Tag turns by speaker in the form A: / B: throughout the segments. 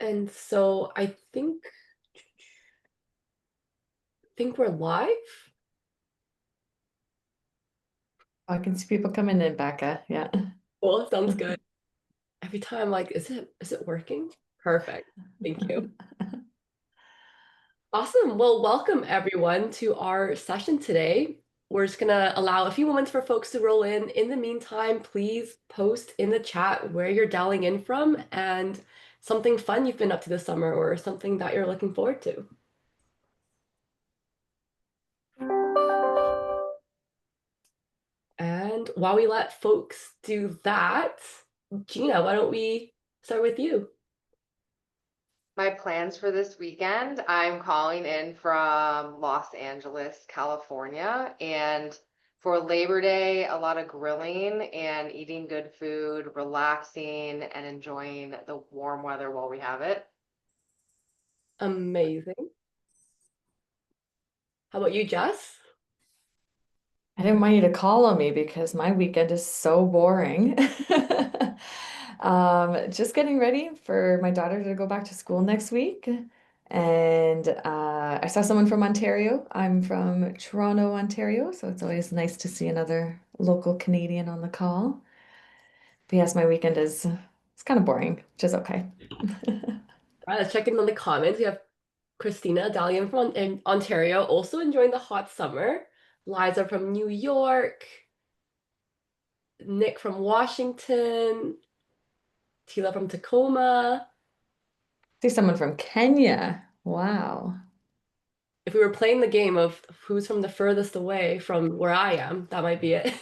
A: And so I think we're live.
B: I can see people coming in, Becca. Yeah.
A: Cool, sounds good. Every time, like, is it working? Perfect. Thank you. Awesome. Well, welcome everyone to our session today. We're just gonna allow a few moments for folks to roll in. In the meantime, please post in the chat where you're dialing in from and something fun you've been up to this summer or something that you're looking forward to. And while we let folks do that, Gina, why don't we start with you?
C: My plans for this weekend, I'm calling in from Los Angeles, California, and for Labor Day, a lot of grilling and eating good food, relaxing and enjoying the warm weather while we have it.
A: Amazing. How about you, Jess?
B: I didn't want you to call on me because my weekend is so boring. Just getting ready for my daughter to go back to school next week. And I saw someone from Ontario. I'm from Toronto, Ontario, so it's always nice to see another local Canadian on the call. But yes, my weekend is it's kind of boring, which is okay.
A: All right, let's check in on the comments. We have Christina Dalian from in Ontario, also enjoying the hot summer. Liza from New York. Nick from Washington. Tila from Tacoma.
B: See someone from Kenya. Wow.
A: If we were playing the game of who's from the furthest away from where I am, that might be it.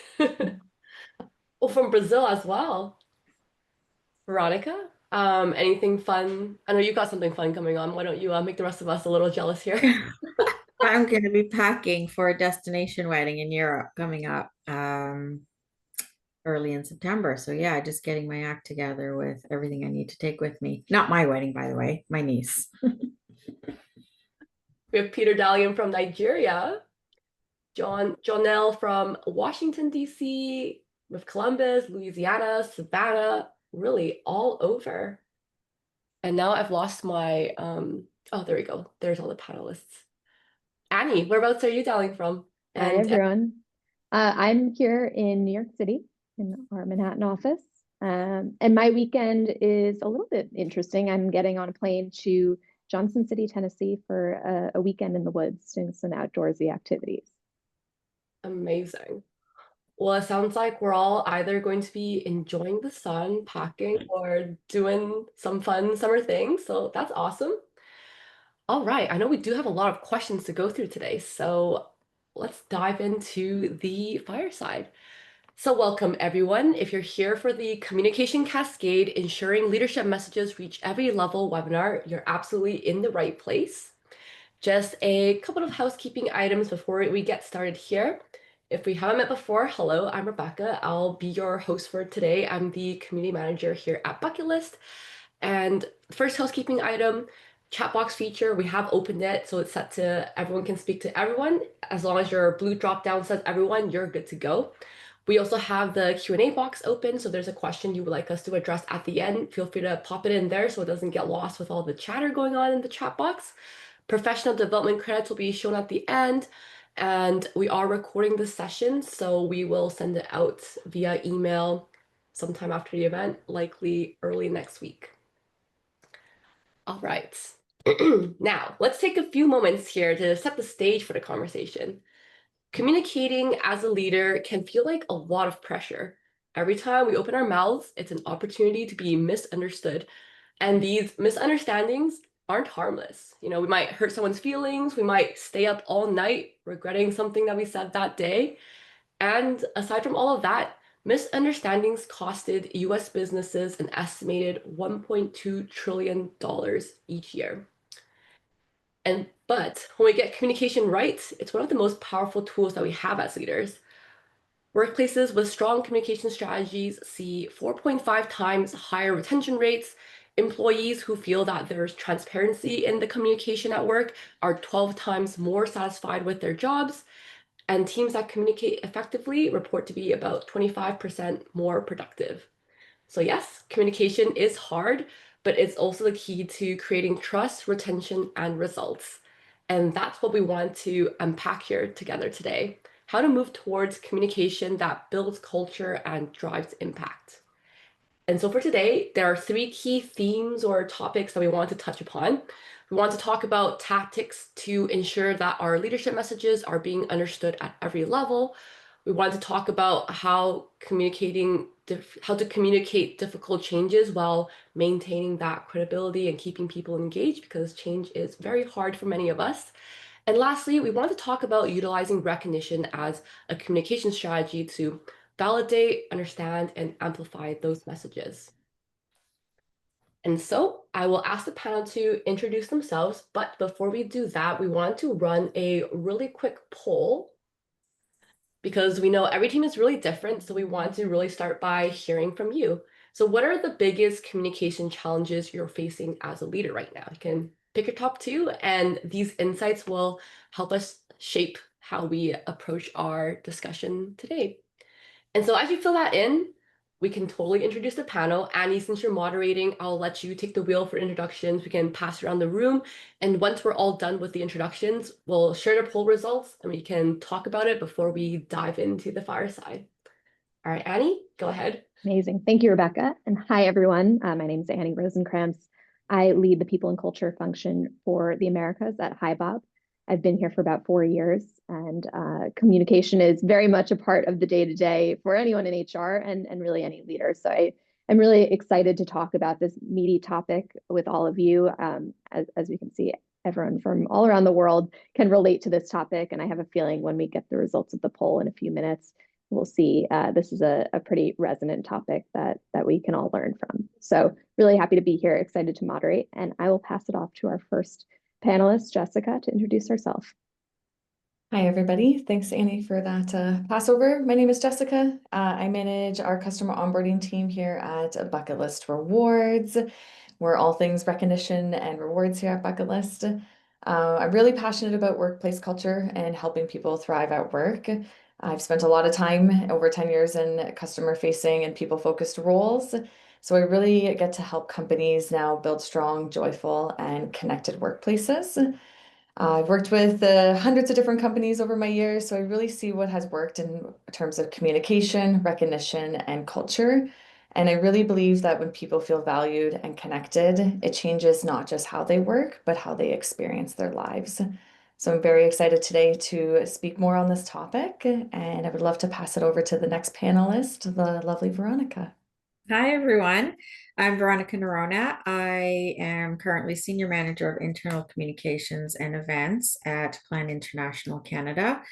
A: Oh, from Brazil as well. Veronica, anything fun? I know you've got something fun coming on. Why don't you make the rest of us a little jealous here?
D: I'm going to be packing for a destination wedding in Europe coming up early in September. So yeah, just getting my act together with everything I need to take with me. Not my wedding, by the way, my niece.
A: We have Peter Dalian from Nigeria. Jonelle from Washington, D.C., with Columbus, Louisiana, Savannah, really all over. And now I've lost my, oh, there we go. There's all the panelists. Annie, whereabouts are you dialing from?
E: Hi,
A: And
E: everyone. I'm here in New York City in our Manhattan office. And my weekend is a little bit interesting. I'm getting on a plane to Johnson City, Tennessee for a weekend in the woods doing some outdoorsy activities.
A: amazing. Well, it sounds like we're all either going to be enjoying the sun, packing, or doing some fun summer things. So that's awesome. All right, I know we do have a lot of questions to go through today, so let's dive into the fireside. So welcome everyone. If you're here for the Communication Cascade, ensuring leadership messages reach every level webinar, you're absolutely in the right place. Just a couple of housekeeping items before we get started here. If we haven't met before, hello, I'm Rebecca. I'll be your host for today. I'm the community manager here at Bucketlist. And first housekeeping item, chat box feature, we have opened it so it's set to everyone can speak to everyone. As long as your blue drop down says everyone, you're good to go. We also have the Q&A box open, so there's a question you would like us to address at the end. Feel free to pop it in there so it doesn't get lost with all the chatter going on in the chat box. Professional development credits will be shown at the end, and we are recording this session, so we will send it out via email sometime after the event, likely early next week. All right. Now, let's take a few moments here to set the stage for the conversation. Communicating as a leader can feel like a lot of pressure. Every time we open our mouths, it's an opportunity to be misunderstood. And these misunderstandings aren't harmless. You know, we might hurt someone's feelings, we might stay up all night regretting something that we said that day. And aside from all of that, misunderstandings costed US businesses an estimated $1.2 trillion each year. But when we get communication right, it's one of the most powerful tools that we have as leaders. Workplaces with strong communication strategies see 4.5 times higher retention rates. Employees who feel that there's transparency in the communication at work are 12 times more satisfied with their jobs. And teams that communicate effectively report to be about 25% more productive. So yes, communication is hard, but it's also the key to creating trust, retention, and results. And that's what we want to unpack here together today. How to move towards communication that builds culture and drives impact. And so for today, there are three key themes or topics that we want to touch upon. We want to talk about tactics to ensure that our leadership messages are being understood at every level. We want to talk about how to communicate difficult changes while maintaining that credibility and keeping people engaged, because change is very hard for many of us. And lastly, we want to talk about utilizing recognition as a communication strategy to validate, understand, and amplify those messages. And so I will ask the panel to introduce themselves, but before we do that, we want to run a really quick poll because we know every team is really different, so we want to really start by hearing from you. So what are the biggest communication challenges you're facing as a leader right now? You can pick your top two, and these insights will help us shape how we approach our discussion today. And so as you fill that in, we can totally introduce the panel. Annie, since you're moderating, I'll let you take the wheel for introductions. We can pass around the room. And once we're all done with the introductions, we'll share the poll results and we can talk about it before we dive into the fireside. All right, Annie, go ahead.
E: Amazing. Thank you, Rebecca. And hi, everyone. My name is Annie Rosenkrantz. I lead the people and culture function for the Americas at HiBob. I've been here for about 4 years, and communication is very much a part of the day-to-day for anyone in HR and really any leader. So I'm really excited to talk about this meaty topic with all of you. As we can see, everyone from all around the world can relate to this topic, and I have a feeling when we get the results of the poll in a few minutes, we'll see this is a pretty resonant topic that we can all learn from. So really happy to be here, excited to moderate, and I will pass it off to our first panelist, Jessica, to introduce herself.
B: Hi, everybody. Thanks, Annie, for that passover. My name is Jessica. I manage our customer onboarding team here at Bucketlist Rewards. We're all things recognition and rewards here at Bucketlist. I'm really passionate about workplace culture and helping people thrive at work. I've spent a lot of time, over 10 years, in customer-facing and people-focused roles. So I really get to help companies now build strong, joyful, and connected workplaces. I've worked with hundreds of different companies over my years, so I really see what has worked in terms of communication, recognition, and culture. And I really believe that when people feel valued and connected, it changes not just how they work, but how they experience their lives. So I'm very excited today to speak more on this topic, and I would love to pass it over to the next panelist, the lovely Veronica.
D: Hi, everyone. I'm Veronica Nerona. I am currently Senior Manager of Internal Communications and Events at Plan International Canada.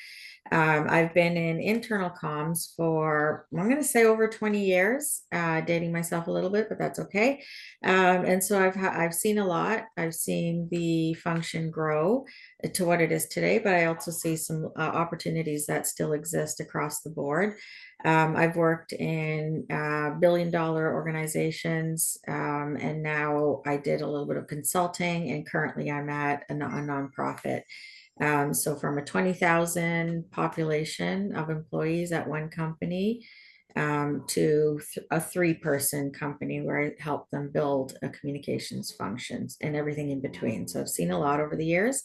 D: I've been in internal comms for, I'm going to say over 20 years, dating myself a little bit, but that's okay. And so I've seen a lot. I've seen the function grow to what it is today, but I also see some opportunities that still exist across the board. I've worked in billion-dollar organizations, and now I did a little bit of consulting, and currently I'm at a nonprofit. So from a 20,000 population of employees at one company to a 3-person company where I help them build a communications functions and everything in between. So I've seen a lot over the years.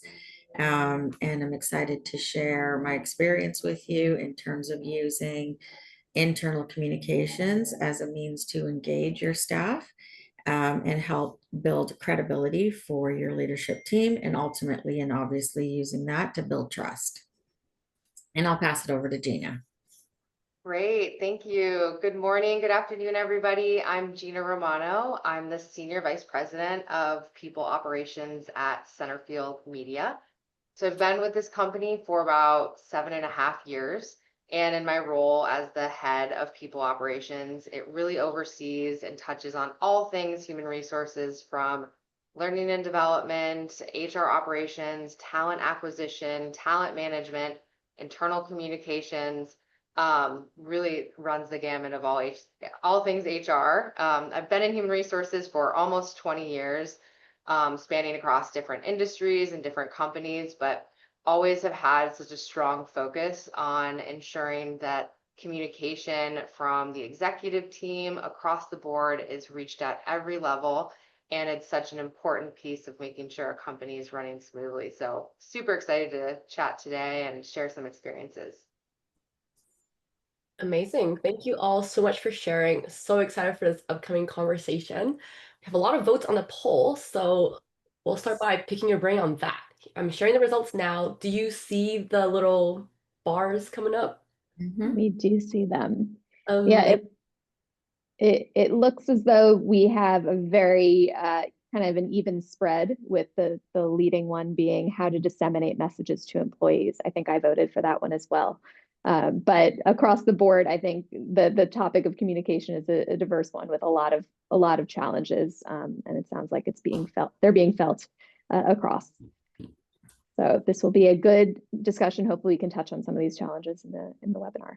D: And I'm excited to share my experience with you in terms of using internal communications as a means to engage your staff and help build credibility for your leadership team, and ultimately and obviously using that to build trust. And I'll pass it over to Gina.
C: Great, thank you. Good morning, good afternoon, everybody. I'm Gina Romano. I'm the Senior Vice President of People Operations at Centerfield Media. So I've been with this company for about 7.5 years. And in my role as the head of people operations, it really oversees and touches on all things human resources, from learning and development, HR operations, talent acquisition, talent management, internal communications, really runs the gamut of all things HR. I've been in human resources for almost 20 years, spanning across different industries and different companies, but always have had such a strong focus on ensuring that communication from the executive team across the board is reached at every level, And it's such an important piece of making sure our company is running smoothly. So super excited to chat today and share some experiences.
A: Amazing. Thank you all so much for sharing. So excited for this upcoming conversation. We have a lot of votes on the poll, so we'll start by picking your brain on that. I'm sharing the results now. Do you see the little bars coming up?
D: Mhm.
E: We do see them.
A: Um,
E: Yeah, it looks as though we have a very kind of an even spread, with the leading one being how to disseminate messages to employees. I think I voted for that one as well. But across the board, I think the topic of communication is a diverse one with a lot of challenges, and it sounds like it's being felt. They're being felt across. So this will be a good discussion. Hopefully, we can touch on some of these challenges in the webinar.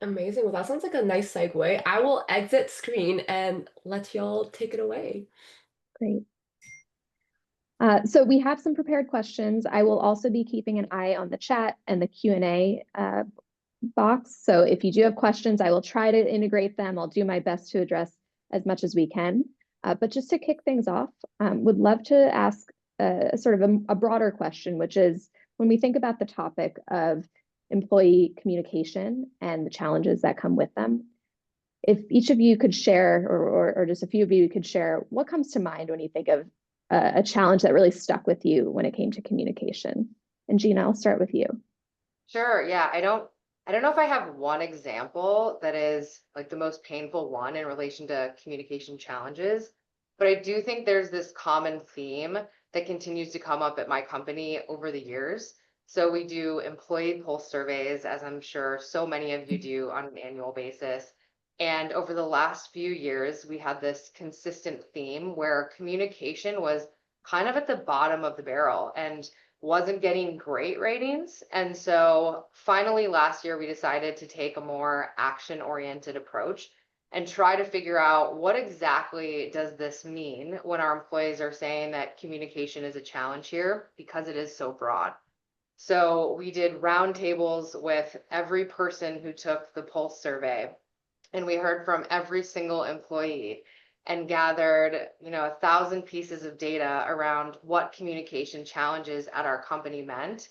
A: Amazing. Well, that sounds like a nice segue. I will exit screen and let y'all take it away.
E: Great. So we have some prepared questions. I will also be keeping an eye on the chat and the Q&A box. So if you do have questions, I will try to integrate them. I'll do my best to address as much as we can. But just to kick things off, would love to ask sort of a broader question, which is, when we think about the topic of employee communication and the challenges that come with them, if each of you could share, or just a few of you could share, what comes to mind when you think of a challenge that really stuck with you when it came to communication? And Gina, I'll start with you.
C: Sure. Yeah. I don't know if I have one example that is like the most painful one in relation to communication challenges, but I do think there's this common theme that continues to come up at my company over the years. So we do employee pulse surveys, as I'm sure so many of you do on an annual basis. And over the last few years, we had this consistent theme where communication was kind of at the bottom of the barrel and wasn't getting great ratings. And so finally last year, we decided to take a more action-oriented approach and try to figure out, what exactly does this mean when our employees are saying that communication is a challenge here, because it is so broad. So we did roundtables with every person who took the Pulse survey, and we heard from every single employee and gathered 1,000 pieces of data around what communication challenges at our company meant.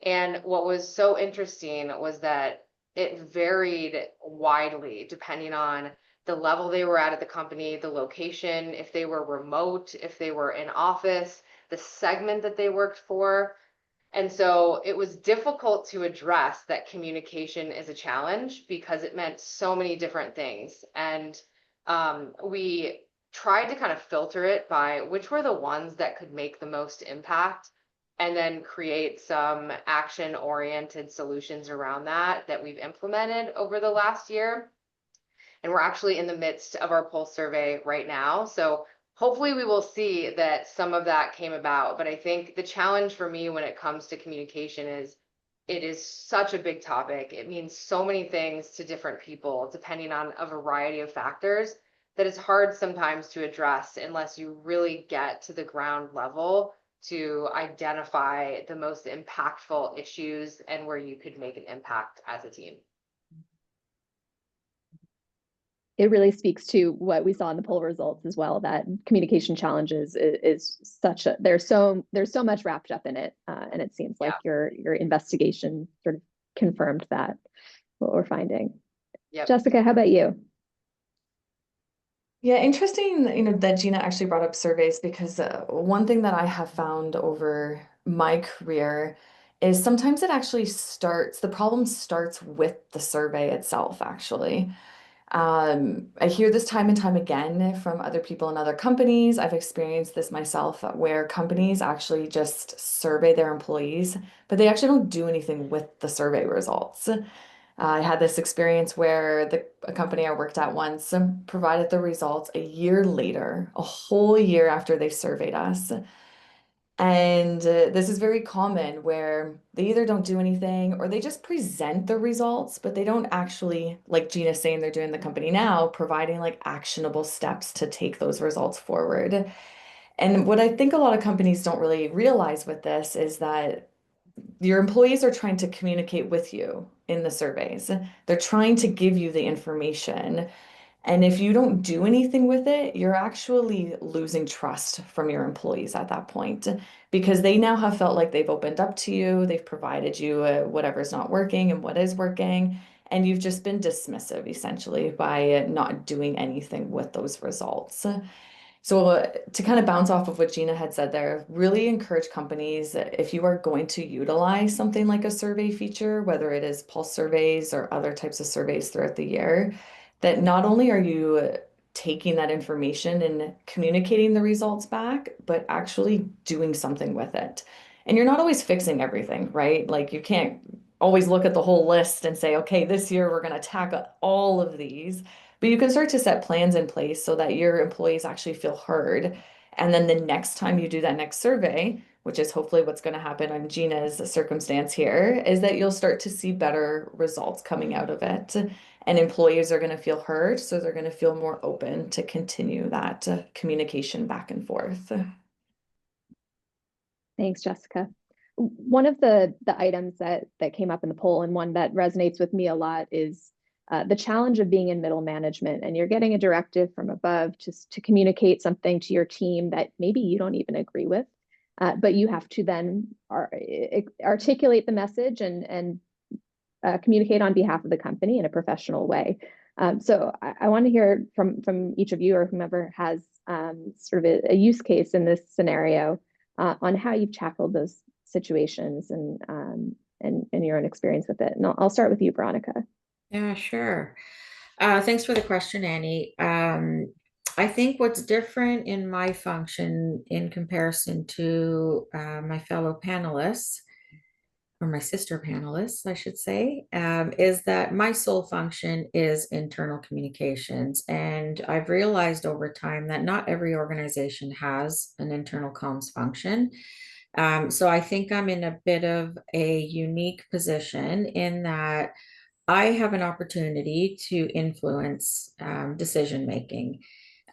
C: And what was so interesting was that it varied widely depending on the level they were at the company, the location, if they were remote, if they were in office, the segment that they worked for. And so it was difficult to address that communication is a challenge because it meant so many different things. And we tried to kind of filter it by which were the ones that could make the most impact, and then create some action-oriented solutions around that we've implemented over the last year. And we're actually in the midst of our pulse survey right now. So hopefully we will see that some of that came about. But I think the challenge for me when it comes to communication is, it is such a big topic. It means so many things to different people, depending on a variety of factors, that it's hard sometimes to address unless you really get to the ground level to identify the most impactful issues and where you could make an impact as a team.
E: It really speaks to what we saw in the poll results as well, that communication challenges is such a, there's so much wrapped up in it, and it seems like your investigation sort of confirmed that, what we're finding.
C: Yep.
E: Jessica, how about you?
B: Yeah, interesting, that Gina actually brought up surveys, because one thing that I have found over my career is sometimes the problem starts with the survey itself, actually. I hear this time and time again from other people in other companies. I've experienced this myself, where companies actually just survey their employees, but they actually don't do anything with the survey results. I had this experience where a company I worked at once provided the results a year later, a whole year after they surveyed us. And this is very common, where they either don't do anything or they just present the results, but they don't actually, like Gina's saying they're doing the company now, providing like actionable steps to take those results forward. And what I think a lot of companies don't really realize with this is that your employees are trying to communicate with you in the surveys. They're trying to give you the information. And if you don't do anything with it, you're actually losing trust from your employees at that point because they now have felt like they've opened up to you, they've provided you whatever's not working and what is working, and you've just been dismissive essentially by not doing anything with those results. So to kind of bounce off of what Gina had said there, really encourage companies if you are going to utilize something like a survey feature, whether it is pulse surveys or other types of surveys throughout the year, that not only are you taking that information and communicating the results back, but actually doing something with it. And you're not always fixing everything, right? Like you can't always look at the whole list and say, okay, this year we're going to tackle all of these. But you can start to set plans in place so that your employees actually feel heard. And then the next time you do that next survey, which is hopefully what's going to happen on Gina's circumstance here, is that you'll start to see better results coming out of it. And employees are going to feel heard, so they're going to feel more open to continue that communication back and forth.
E: Thanks, Jessica. One of the items that came up in the poll, and one that resonates with me a lot, is the challenge of being in middle management, and you're getting a directive from above to communicate something to your team that maybe you don't even agree with, but you have to then articulate the message and communicate on behalf of the company in a professional way. So I want to hear from each of you or whomever has sort of a use case in this scenario on how you've tackled those situations and your own experience with it. And I'll start with you, Veronica.
D: Yeah, sure. Thanks for the question, Annie. I think what's different in my function in comparison to my fellow panelists, or my sister panelists, I should say, is that my sole function is internal communications. And I've realized over time that not every organization has an internal comms function. So I think I'm in a bit of a unique position in that I have an opportunity to influence decision making.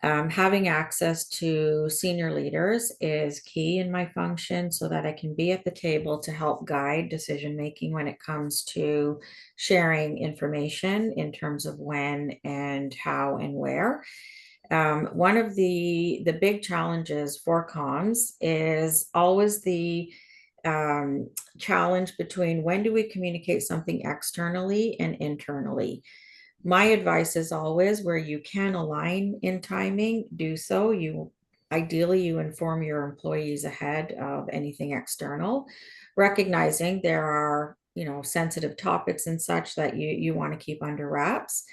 D: Having access to senior leaders is key in my function so that I can be at the table to help guide decision making when it comes to sharing information in terms of when and how and where. One of the big challenges for comms is always the challenge between when do we communicate something externally and internally. My advice is always where you can align in timing, do so. Ideally you inform your employees ahead of anything external, recognizing there are, sensitive topics and such that you want to keep under wraps.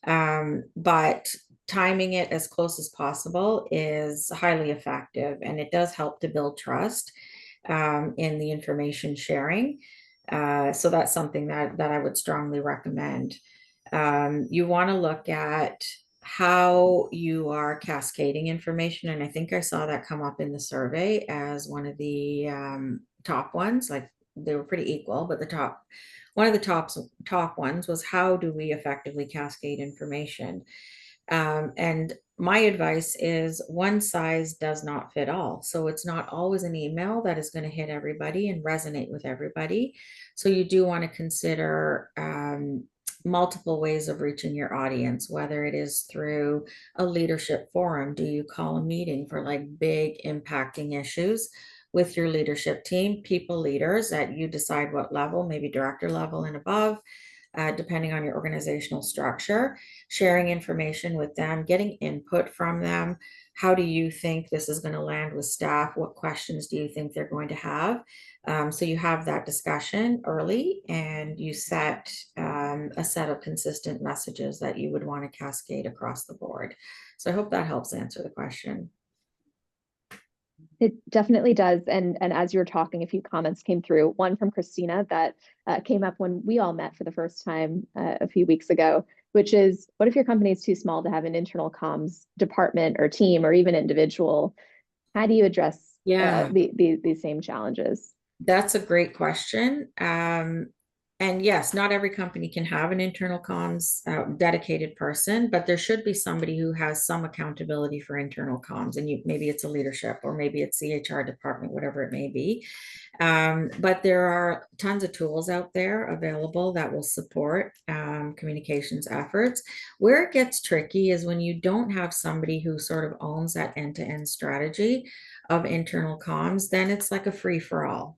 D: But timing it as close as possible is highly effective, and it does help to build trust in the information sharing. So that's something that I would strongly recommend. You want to look at how you are cascading information. And I think I saw that come up in the survey as one of the top ones. Like they were pretty equal, but one of the top ones was how do we effectively cascade information? And my advice is one size does not fit all. So it's not always an email that is going to hit everybody and resonate with everybody. So you do want to consider multiple ways of reaching your audience, whether it is through a leadership forum. Do you call a meeting for like big impacting issues with your leadership team, people leaders that you decide what level, maybe director level and above, depending on your organizational structure, sharing information with them, getting input from them. How do you think this is going to land with staff? What questions do you think they're going to have? So you have that discussion early and you set a set of consistent messages that you would want to cascade across the board. So I hope that helps answer the question.
E: It definitely does. And as you were talking, a few comments came through. One from Christina that came up when we all met for the first time a few weeks ago, which is, what if your company is too small to have an internal comms department or team or even individual? How do you address these same challenges?
D: That's a great question. And yes, not every company can have an internal comms dedicated person, but there should be somebody who has some accountability for internal comms. And maybe it's a leadership, or maybe it's the HR department, whatever it may be. But there are tons of tools out there available that will support communications efforts. Where it gets tricky is when you don't have somebody who sort of owns that end-to-end strategy of internal comms, then it's like a free-for-all.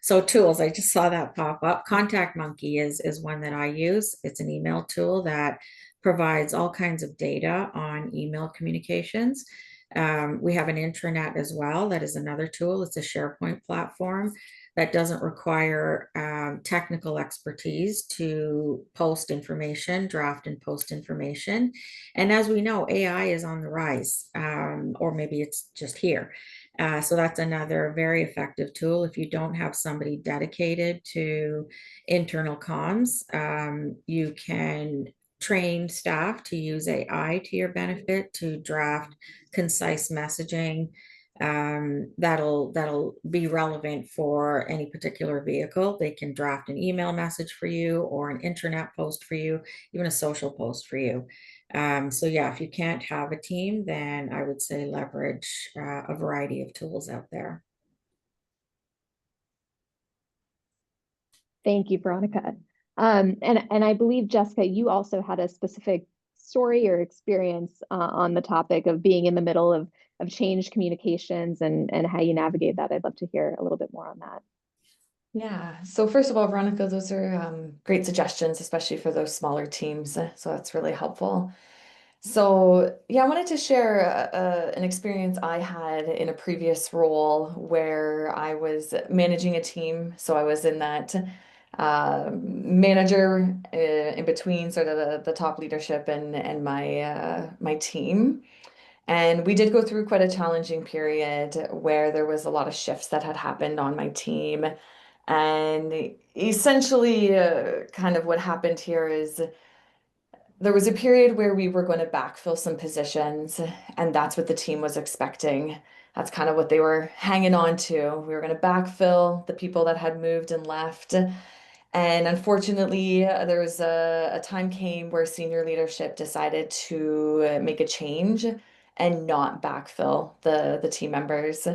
D: So tools, I just saw that pop up. ContactMonkey is one that I use. It's an email tool that provides all kinds of data on email communications. We have an intranet as well. That is another tool. It's a SharePoint platform that doesn't require technical expertise to post information, draft and post information. And as we know, AI is on the rise, or maybe it's just here. So that's another very effective tool. If you don't have somebody dedicated to internal comms, you can train staff to use AI to your benefit to draft concise messaging that'll be relevant for any particular vehicle. They can draft an email message for you, or an intranet post for you, even a social post for you. So yeah, if you can't have a team, then I would say leverage a variety of tools out there.
E: Thank you, Veronica. And I believe, Jessica, you also had a specific story or experience on the topic of being in the middle of change communications and how you navigate that. I'd love to hear a little bit more on that.
B: Yeah. So first of all, Veronica, those are great suggestions, especially for those smaller teams. So that's really helpful. So yeah, I wanted to share an experience I had in a previous role where I was managing a team. So I was in that manager in between sort of the top leadership and my team. And we did go through quite a challenging period where there was a lot of shifts that had happened on my team. And essentially, kind of what happened here is there was a period where we were going to backfill some positions, and that's what the team was expecting. That's kind of what they were hanging on to. We were going to backfill the people that had moved and left. And unfortunately, there was a time came where senior leadership decided to make a change and not backfill the team members.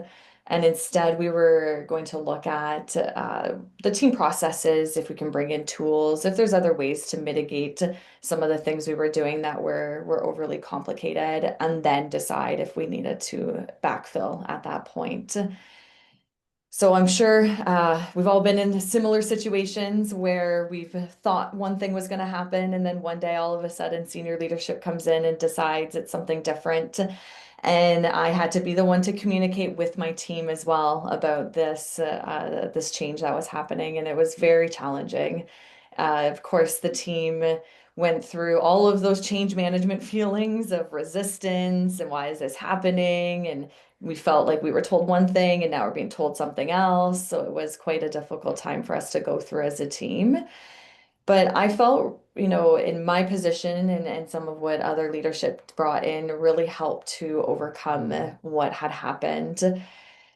B: And instead, we were going to look at the team processes, if we can bring in tools, if there's other ways to mitigate some of the things we were doing that were overly complicated, and then decide if we needed to backfill at that point. So I'm sure we've all been in similar situations where we've thought one thing was going to happen, and then one day all of a sudden senior leadership comes in and decides it's something different. And I had to be the one to communicate with my team as well about this change that was happening, and it was very challenging. Of course, the team went through all of those change management feelings of resistance and why is this happening, and we felt like we were told one thing and now we're being told something else. So it was quite a difficult time for us to go through as a team. But I felt, in my position and some of what other leadership brought in really helped to overcome what had happened.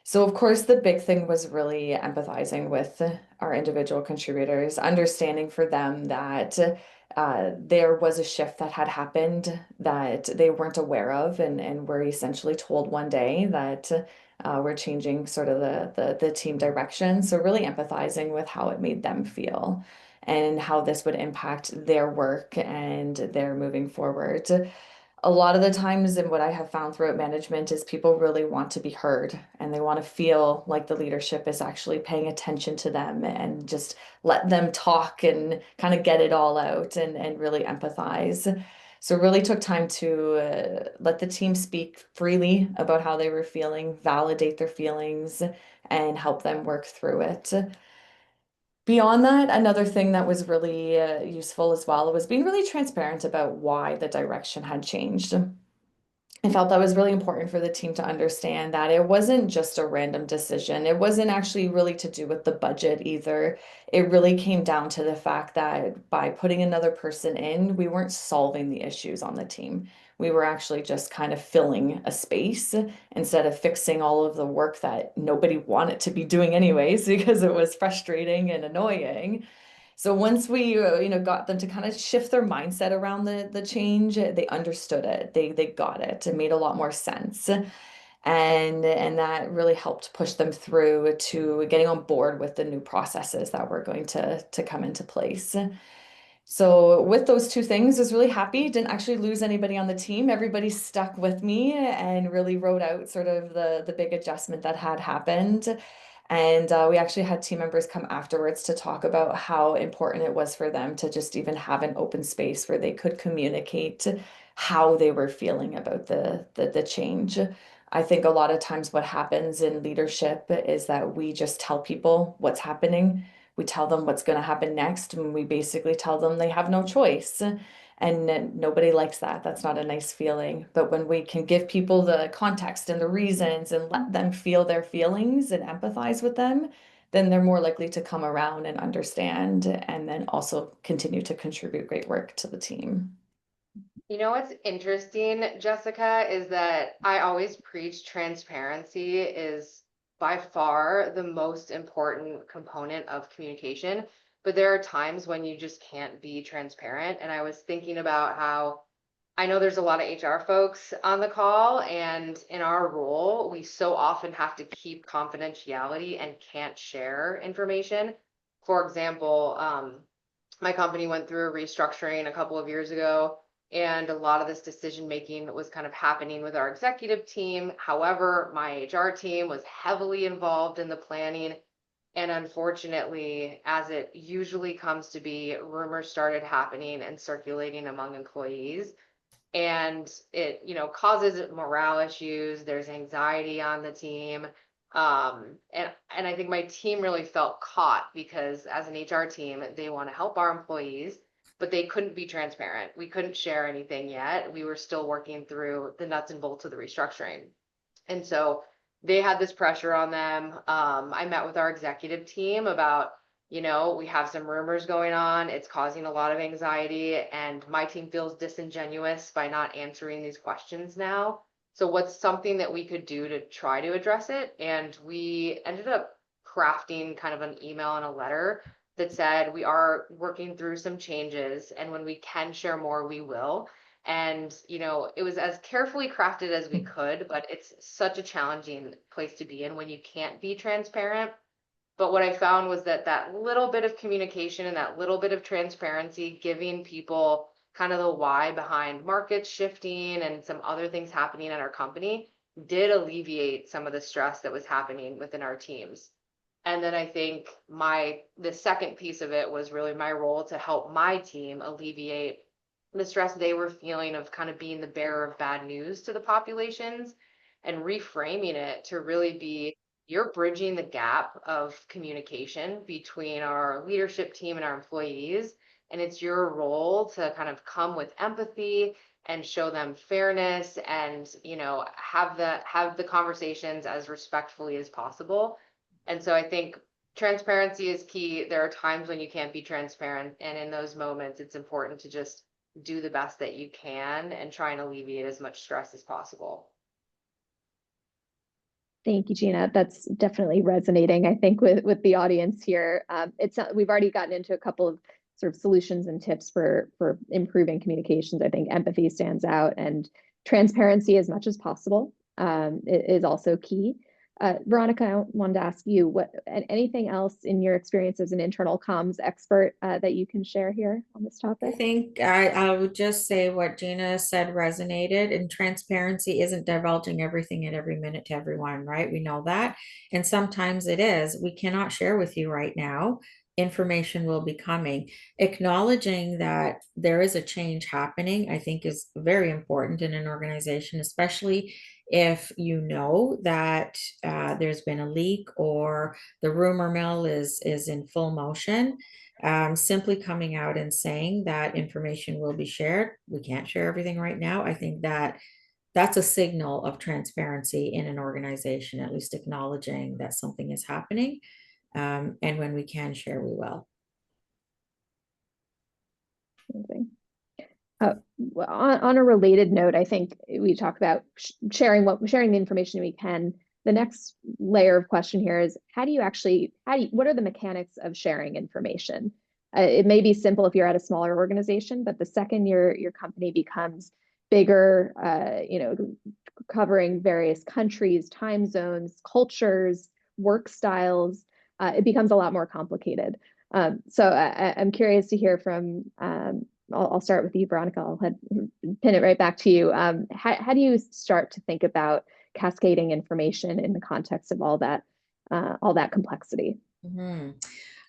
B: So, of course, the big thing was really empathizing with our individual contributors, understanding for them that there was a shift that had happened that they weren't aware of, and were essentially told one day that we're changing sort of the team direction. So, really empathizing with how it made them feel and how this would impact their work and their moving forward. A lot of the times, and what I have found throughout management, is people really want to be heard, and they want to feel like the leadership is actually paying attention to them and just let them talk and kind of get it all out and really empathize. So really took time to let the team speak freely about how they were feeling, validate their feelings, and help them work through it. Beyond that, another thing that was really useful as well was being really transparent about why the direction had changed. I felt that was really important for the team to understand that it wasn't just a random decision. It wasn't actually really to do with the budget either. It really came down to the fact that by putting another person in, we weren't solving the issues on the team. We were actually just kind of filling a space instead of fixing all of the work that nobody wanted to be doing anyways, because it was frustrating and annoying. So once we, got them to kind of shift their mindset around the change, they understood it. They got it. It made a lot more sense. And that really helped push them through to getting on board with the new processes that were going to come into place. So with those two things, I was really happy. Didn't actually lose anybody on the team. Everybody stuck with me and really wrote out sort of the big adjustment that had happened. And we actually had team members come afterwards to talk about how important it was for them to just even have an open space where they could communicate how they were feeling about the change. I think a lot of times what happens in leadership is that we just tell people what's happening. We tell them what's going to happen next, and we basically tell them they have no choice. And nobody likes that. That's not a nice feeling. But when we can give people the context and the reasons and let them feel their feelings and empathize with them, then they're more likely to come around and understand and then also continue to contribute great work to the team.
C: You know what's interesting, Jessica, is that I always preach transparency is by far the most important component of communication. But there are times when you just can't be transparent. And I was thinking about how I know there's a lot of HR folks on the call, and in our role, we so often have to keep confidentiality and can't share information. For example, my company went through a restructuring a couple of years ago, and a lot of this decision making was kind of happening with our executive team. However, my HR team was heavily involved in the planning. And unfortunately, as it usually comes to be, rumors started happening and circulating among employees. And it, causes morale issues. There's anxiety on the team. And I think my team really felt caught because as an HR team, they want to help our employees, but they couldn't be transparent. We couldn't share anything yet. We were still working through the nuts and bolts of the restructuring. And so they had this pressure on them. I met with our executive team about, we have some rumors going on. It's causing a lot of anxiety, and my team feels disingenuous by not answering these questions now. So what's something that we could do to try to address it? And we ended up crafting kind of an email and a letter that said, we are working through some changes, and when we can share more, we will. And, it was as carefully crafted as we could, but it's such a challenging place to be in when you can't be transparent. But what I found was that little bit of communication and that little bit of transparency, giving people kind of the why behind markets shifting and some other things happening at our company, did alleviate some of the stress that was happening within our teams. And then I think the second piece of it was really my role to help my team alleviate the stress they were feeling of kind of being the bearer of bad news to the populations, and reframing it to really be, you're bridging the gap of communication between our leadership team and our employees. And it's your role to kind of come with empathy and show them fairness and, have the conversations as respectfully as possible. And so I think transparency is key. There are times when you can't be transparent, and in those moments, it's important to just do the best that you can and try and alleviate as much stress as possible.
E: Thank you, Gina. That's definitely resonating, I think, with the audience here. We've already gotten into a couple of sort of solutions and tips for improving communications. I think empathy stands out, and transparency as much as possible is also key. Veronica, I wanted to ask you, anything else in your experience as an internal comms expert that you can share here on this
D: I
E: topic?
D: think I would just say what Gina said resonated, and transparency isn't divulging everything at every minute to everyone, right? We know that. And sometimes it is. We cannot share with you right now. Information will be coming. Acknowledging that there is a change happening, I think, is very important in an organization, especially if you know that there's been a leak or the rumor mill is in full motion. Simply coming out and saying that information will be shared. We can't share everything right now. I think that that's a signal of transparency in an organization, at least acknowledging that something is happening. And when we can share, we will.
E: Amazing. On a related note, I think we talk about sharing the information we can. The next layer of question here is what are the mechanics of sharing information? It may be simple if you're at a smaller organization, but the second your company becomes bigger, covering various countries, time zones, cultures, work styles, it becomes a lot more complicated. So I'm curious to hear from, I'll start with you, Veronica. I'll pin it right back to you. How do you start to think about cascading information in the context of all that complexity?
D: Mm-hmm.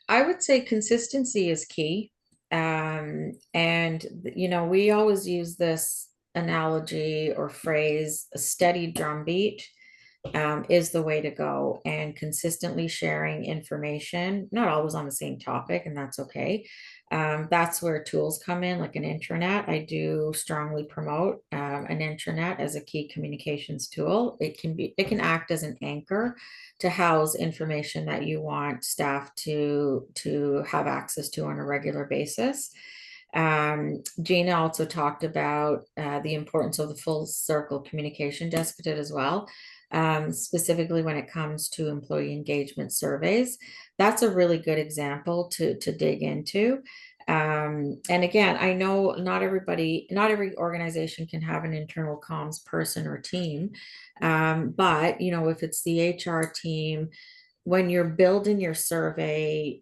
D: I would say consistency is key. And, we always use this analogy or phrase, a steady drumbeat is the way to go, and consistently sharing information, not always on the same topic, and that's okay. That's where tools come in, like an intranet. I do strongly promote an intranet as a key communications tool. It can act as an anchor to house information that you want staff to have access to on a regular basis. Gina also talked about the importance of the full circle communication desk did as well, specifically when it comes to employee engagement surveys. That's a really good example to dig into. And again, I know not every organization can have an internal comms person or team. But if it's the HR team, when you're building your survey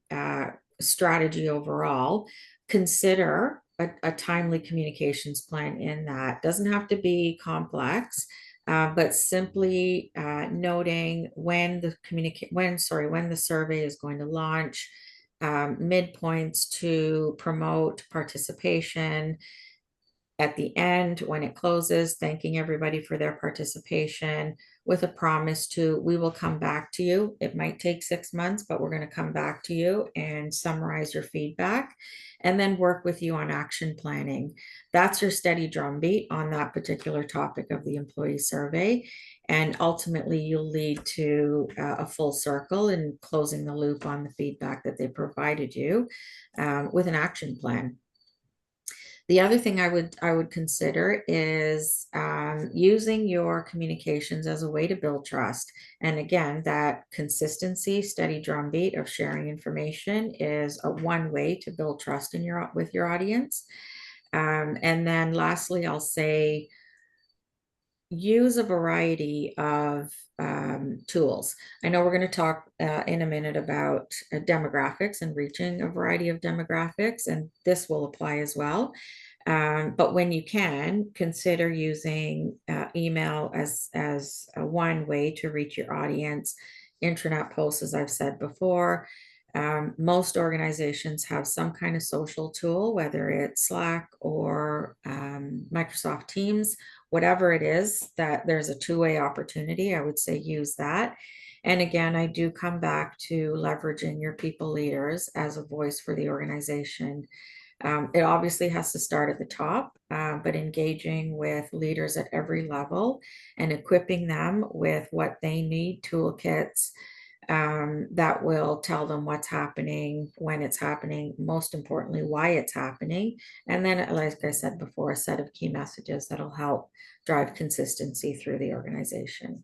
D: strategy overall, consider a timely communications plan in that. Doesn't have to be complex, but simply noting when the survey is going to launch, midpoints to promote participation, at the end when it closes, thanking everybody for their participation with a promise we will come back to you. It might take 6 months, but we're going to come back to you and summarize your feedback and then work with you on action planning. That's your steady drumbeat on that particular topic of the employee survey. And ultimately, you'll lead to a full circle and closing the loop on the feedback that they provided you with an action plan. The other thing I would consider is using your communications as a way to build trust. And again, that consistency, steady drumbeat of sharing information is one way to build trust with your audience. And then lastly, I'll say use a variety of tools. I know we're going to talk in a minute about demographics and reaching a variety of demographics, and this will apply as well. But when you can, consider using email as one way to reach your audience. Intranet posts, as I've said before. Most organizations have some kind of social tool, whether it's Slack or Microsoft Teams, whatever it is, that there's a two-way opportunity. I would say use that. And again, I do come back to leveraging your people leaders as a voice for the organization. It obviously has to start at the top, but engaging with leaders at every level and equipping them with what they need, toolkits that will tell them what's happening, when it's happening, most importantly, why it's happening. And then, like I said before, a set of key messages that'll help drive consistency through the organization.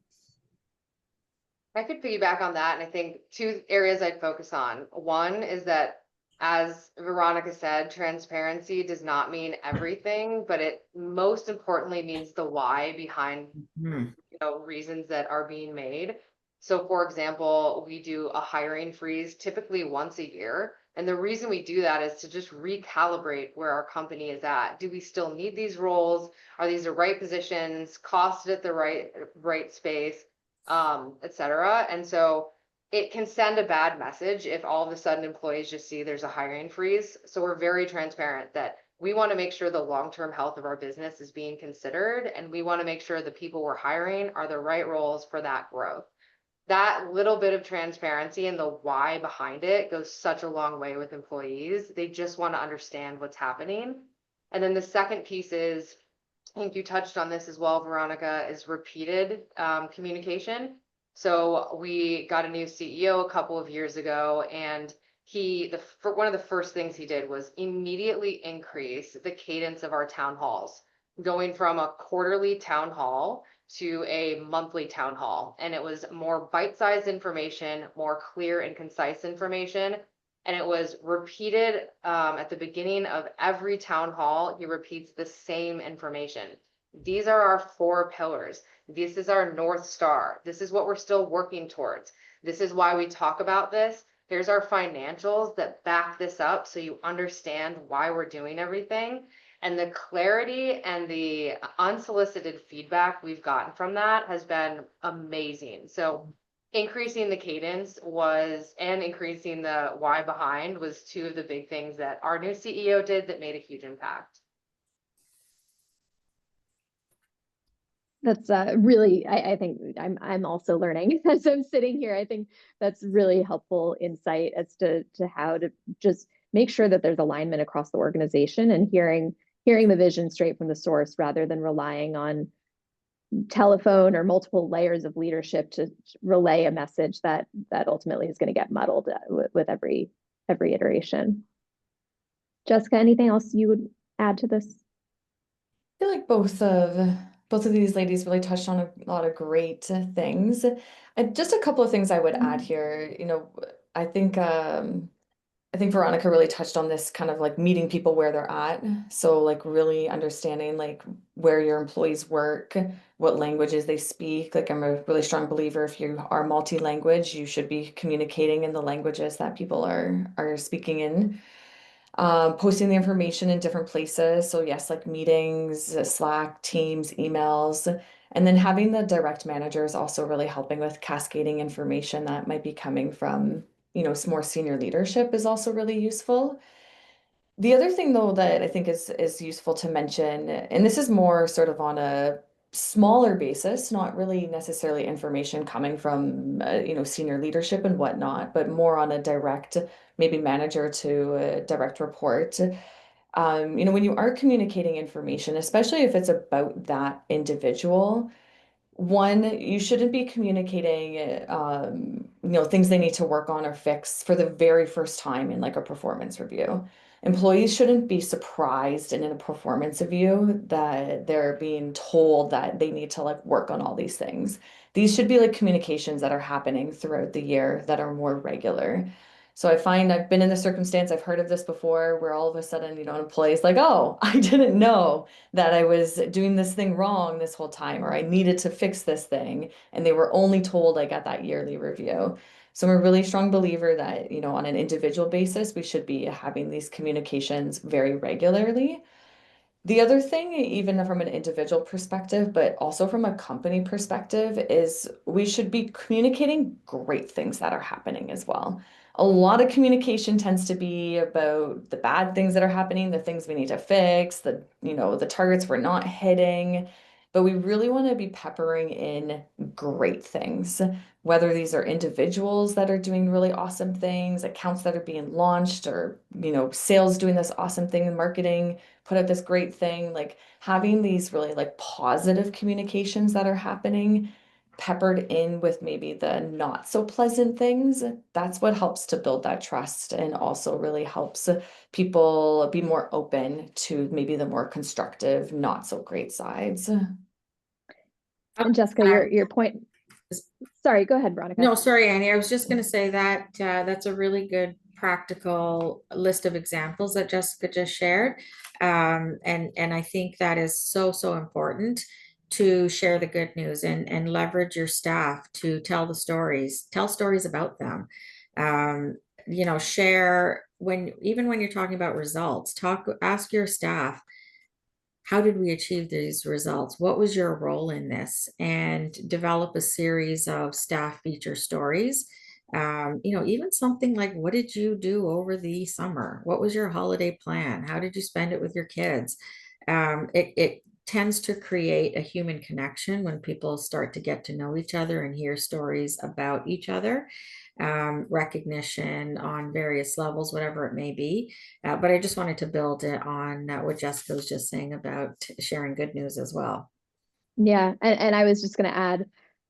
C: I could piggyback on that. And I think two areas I'd focus on. One is that, as Veronica said, transparency does not mean everything, but it most importantly means the why behind reasons that are being made. So for example, we do a hiring freeze typically once a year. And the reason we do that is to just recalibrate where our company is at. Do we still need these roles? Are these the right positions, costed at the right space, et cetera? And so it can send a bad message if all of a sudden employees just see there's a hiring freeze. So we're very transparent that we want to make sure the long-term health of our business is being considered, and we want to make sure the people we're hiring are the right roles for that growth. That little bit of transparency and the why behind it goes such a long way with employees. They just want to understand what's happening. And then the second piece is, I think you touched on this as well, Veronica, is repeated communication. So we got a new CEO a couple of years ago, and one of the first things he did was immediately increase the cadence of our town halls, going from a quarterly town hall to a monthly town hall. And it was more bite-sized information, more clear and concise information. And it was repeated at the beginning of every town hall. He repeats the same information. These are our 4 pillars. This is our North Star. This is what we're still working towards. This is why we talk about this. Here's our financials that back this up so you understand why we're doing everything. And the clarity and the unsolicited feedback we've gotten from that has been amazing. So increasing the cadence and increasing the why behind was 2 of the big things that our new CEO did that made a huge impact.
E: That's really, I think I'm also learning as I'm sitting here. I think that's really helpful insight as to how to just make sure that there's alignment across the organization and hearing the vision straight from the source rather than relying on telephone or multiple layers of leadership to relay a message that ultimately is going to get muddled with every iteration. Jessica, anything else you would add to this?
B: I feel like both of these ladies really touched on a lot of great things. Just a couple of things I would add here. I think Veronica really touched on this kind of like meeting people where they're at. So like really understanding like where your employees work, what languages they speak. Like I'm a really strong believer if you are multi-language, you should be communicating in the languages that people are speaking in. Posting the information in different places. So yes, like meetings, Slack, Teams, emails, and then having the direct managers also really helping with cascading information that might be coming from, some more senior leadership is also really useful. The other thing though that I think is useful to mention, and this is more sort of on a smaller basis, not really necessarily information coming from senior leadership and whatnot, but more on a direct, maybe manager to a direct report. When you are communicating information, especially if it's about that individual, one, you shouldn't be communicating, things they need to work on or fix for the very first time in like a performance review. Employees shouldn't be surprised in a performance review that they're being told that they need to like work on all these things. These should be like communications that are happening throughout the year that are more regular. So I find I've been in the circumstance, I've heard of this before, where all of a sudden, an employee's like, oh, I didn't know that I was doing this thing wrong this whole time, or I needed to fix this thing. And they were only told like at that yearly review. So I'm a really strong believer that, on an individual basis, we should be having these communications very regularly. The other thing, even from an individual perspective, but also from a company perspective, is we should be communicating great things that are happening as well. A lot of communication tends to be about the bad things that are happening, the things we need to fix, the targets we're not hitting. But we really want to be peppering in great things, whether these are individuals that are doing really awesome things, accounts that are being launched, or, sales doing this awesome thing in marketing, put out this great thing, like having these really like positive communications that are happening peppered in with maybe the not so pleasant things. That's what helps to build that trust and also really helps people be more open to maybe the more constructive, not so great sides.
E: And Jessica, your point. Sorry, go ahead, Veronica.
D: No, sorry, Annie. I was just going to say that that's a really good practical list of examples that Jessica just shared. And I think that is so, so important to share the good news and leverage your staff to tell stories about them. Share even when you're talking about results, ask your staff, how did we achieve these results? What was your role in this? And develop a series of staff feature stories. Even something like, what did you do over the summer? What was your holiday plan? How did you spend it with your kids? It tends to create a human connection when people start to get to know each other and hear stories about each other. Recognition on various levels, whatever it may be. But I just wanted to build it on what Jessica was just saying about sharing good news as well.
E: Yeah, and I was just going to add,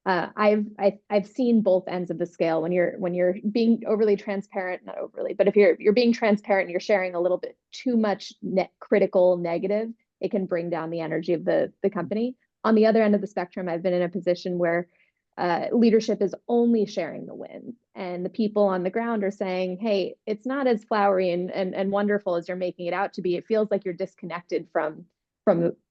E: I've seen both ends of the scale when you're being overly transparent, not overly, but if you're being transparent and you're sharing a little bit too much critical negative, it can bring down the energy of the company. On the other end of the spectrum, I've been in a position where leadership is only sharing the wins, and the people on the ground are saying, hey, it's not as flowery and wonderful as you're making it out to be. It feels like you're disconnected from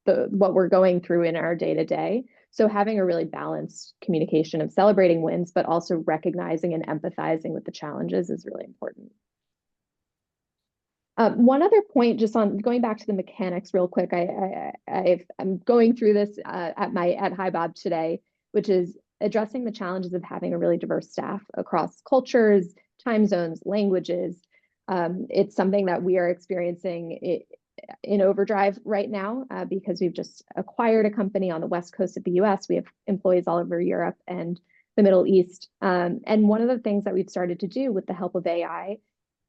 E: what we're going through in our day to day. So having a really balanced communication of celebrating wins, but also recognizing and empathizing with the challenges is really important. One other point, just on going back to the mechanics real quick, I'm going through this at HiBob today, which is addressing the challenges of having a really diverse staff across cultures, time zones, languages. It's something that we are experiencing in overdrive right now because we've just acquired a company on the west coast of the US. We have employees all over Europe and the Middle East. And one of the things that we've started to do with the help of AI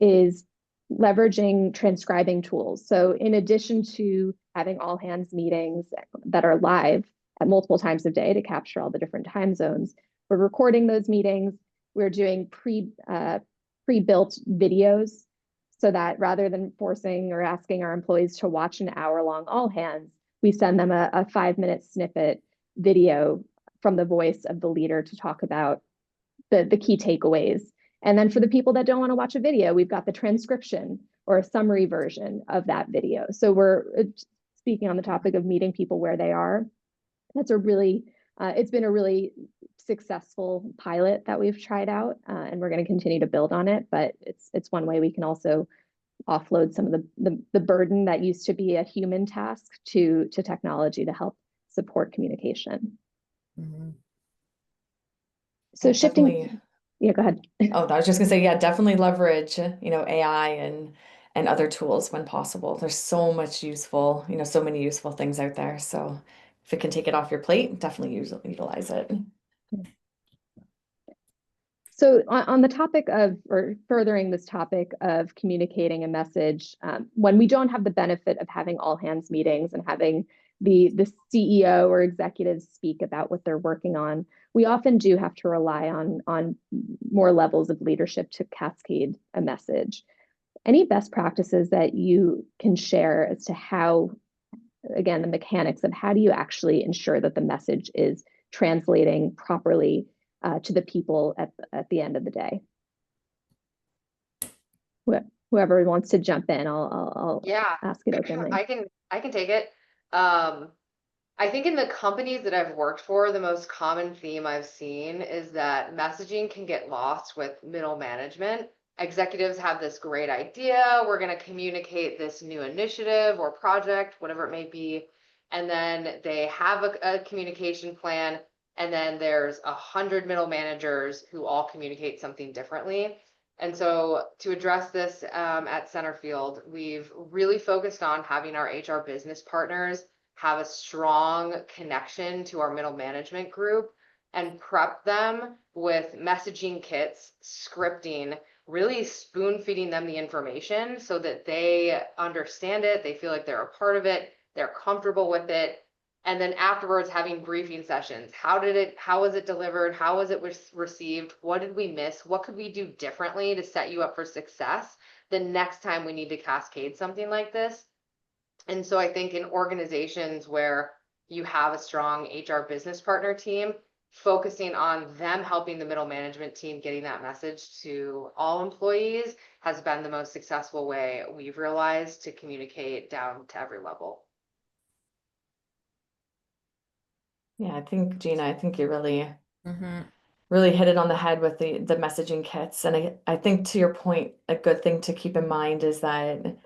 E: is leveraging transcribing tools. So in addition to having all hands meetings that are live at multiple times a day to capture all the different time zones, we're recording those meetings. We're doing pre-built videos so that rather than forcing or asking our employees to watch an hour-long all hands, we send them a 5-minute snippet video from the voice of the leader to talk about the key takeaways. And then for the people that don't want to watch a video, we've got the transcription or a summary version of that video. So we're speaking on the topic of meeting people where they are. That's it's been a really successful pilot that we've tried out, and we're going to continue to build on it. But it's one way we can also offload some of the burden that used to be a human task to technology to help support communication.
B: Mm-hmm.
E: So
B: yeah,
E: shifting.
B: Definitely.
E: Yeah, go ahead.
B: Oh, I was just gonna say, yeah, definitely leverage, AI and other tools when possible. There's so much useful, so many useful things out there. So if it can take it off your plate, definitely utilize it.
E: So on the topic of, or furthering this topic of communicating a message, when we don't have the benefit of having all hands meetings and having the CEO or executives speak about what they're working on, we often do have to rely on more levels of leadership to cascade a message. Any best practices that you can share as to how, again, the mechanics of how do you actually ensure that the message is translating properly to the people at the end of the day? Whoever wants to jump in, I'll ask it openly.
C: I can take it. I think in the companies that I've worked for, the most common theme I've seen is that messaging can get lost with middle management. Executives have this great idea. We're going to communicate this new initiative or project, whatever it may be. And then they have a communication plan. And then there's 100 middle managers who all communicate something differently. And so to address this at Centerfield, we've really focused on having our HR business partners have a strong connection to our middle management group and prep them with messaging kits, scripting, really spoon feeding them the information so that they understand it, they feel like they're a part of it, they're comfortable with it. And then afterwards having briefing sessions. How was it delivered? How was it received? What did we miss? What could we do differently to set you up for success the next time we need to cascade something like this? And so I think in organizations where you have a strong HR business partner team, focusing on them helping the middle management team getting that message to all employees has been the most successful way we've realized to communicate down to every level.
B: Yeah, Gina, I think you really hit it on the head with the messaging kits. And I think to your point, a good thing to keep in mind is that